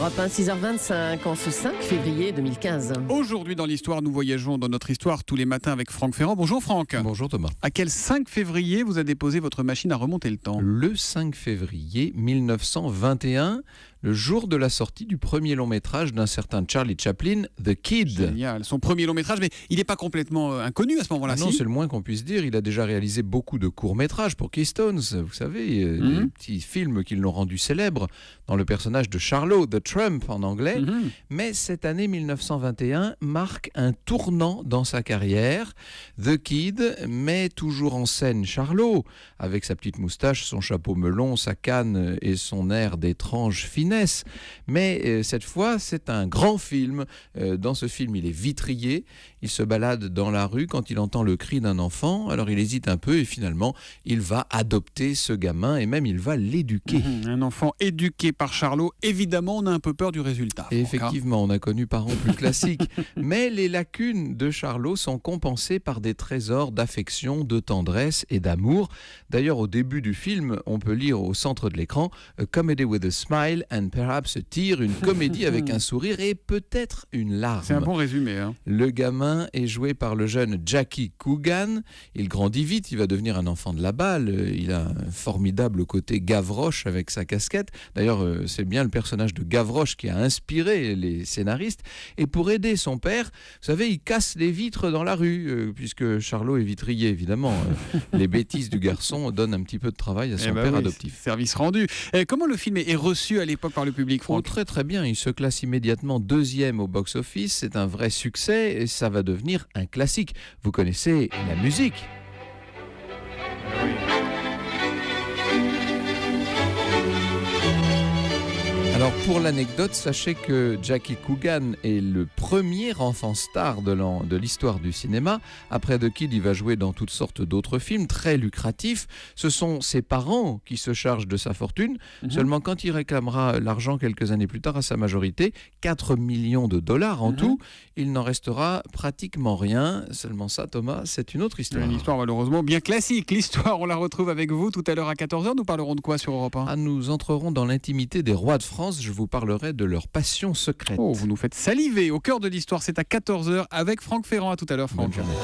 Europe 1, 6h25, en ce 5 février 2015. Aujourd'hui dans l'histoire, nous voyageons dans notre histoire tous les matins avec Franck Ferrand. Bonjour Franck. Bonjour Thomas. À quel 5 février vous a déposé votre machine à remonter le temps ? Le 5 février 1921, le jour de la sortie du premier long métrage d'un certain Charlie Chaplin, The Kid. Génial, son premier long métrage, mais il n'est pas complètement inconnu à ce moment-là. Non, si c'est le moins qu'on puisse dire. Il a déjà réalisé beaucoup de courts-métrages pour Keystones, vous savez, des petits films qui l'ont rendu célèbre dans le personnage de Charlot, The Trump en anglais. Mais cette année 1921 marque un tournant dans sa carrière. The Kid met toujours en scène Charlot, avec sa petite moustache, son chapeau melon, sa canne et son air d'étrange finesse. Mais cette fois, c'est un grand film. Dans ce film, il est vitrier. Il se balade dans la rue quand il entend le cri d'un enfant. Alors il hésite un peu et finalement, il va adopter ce gamin et même il va l'éduquer. Un enfant éduqué par Charlot. Évidemment, on a un peu peur du résultat. Et effectivement, on a connu parents plus classiques. Mais les lacunes de Charlot sont compensées par des trésors d'affection, de tendresse et d'amour. D'ailleurs, au début du film, on peut lire au centre de l'écran « A comedy with a smile and perhaps a tear », une comédie avec un sourire et peut-être une larme. C'est un bon résumé. Hein. Le gamin est joué par le jeune Jackie Coogan. Il grandit vite, il va devenir un enfant de la balle. Il a un formidable côté Gavroche avec sa casquette. D'ailleurs, c'est bien le personnage de Gavroche qui a inspiré les scénaristes. Et pour aider son père, vous savez, il casse les vitres dans la rue, puisque Charlot est vitrier, évidemment. Les bêtises du garçon donnent un petit peu de travail à son père adoptif. Service rendu. Comment le film est reçu à l'époque par le public, Franck ? Très très bien, il se classe immédiatement 2e au box-office. C'est un vrai succès et ça va devenir un classique. Vous connaissez la musique ? Alors pour l'anecdote, sachez que Jackie Coogan est le premier enfant star de l'histoire du cinéma. Après The Kid, il va jouer dans toutes sortes d'autres films très lucratifs. Ce sont ses parents qui se chargent de sa fortune. Seulement quand il réclamera l'argent quelques années plus tard à sa majorité, 4 millions de dollars en tout, il n'en restera pratiquement rien. Seulement ça, Thomas, c'est une autre histoire. Une histoire malheureusement bien classique. L'histoire, on la retrouve avec vous tout à l'heure à 14h. Nous parlerons de quoi sur Europe 1 ? Nous entrerons dans l'intimité des rois de France. Je vous parlerai de leur passion secrète. Oh, vous nous faites saliver. Au cœur de l'histoire, c'est à 14h avec Franck Ferrand. À tout à l'heure, Franck. Bonne journée.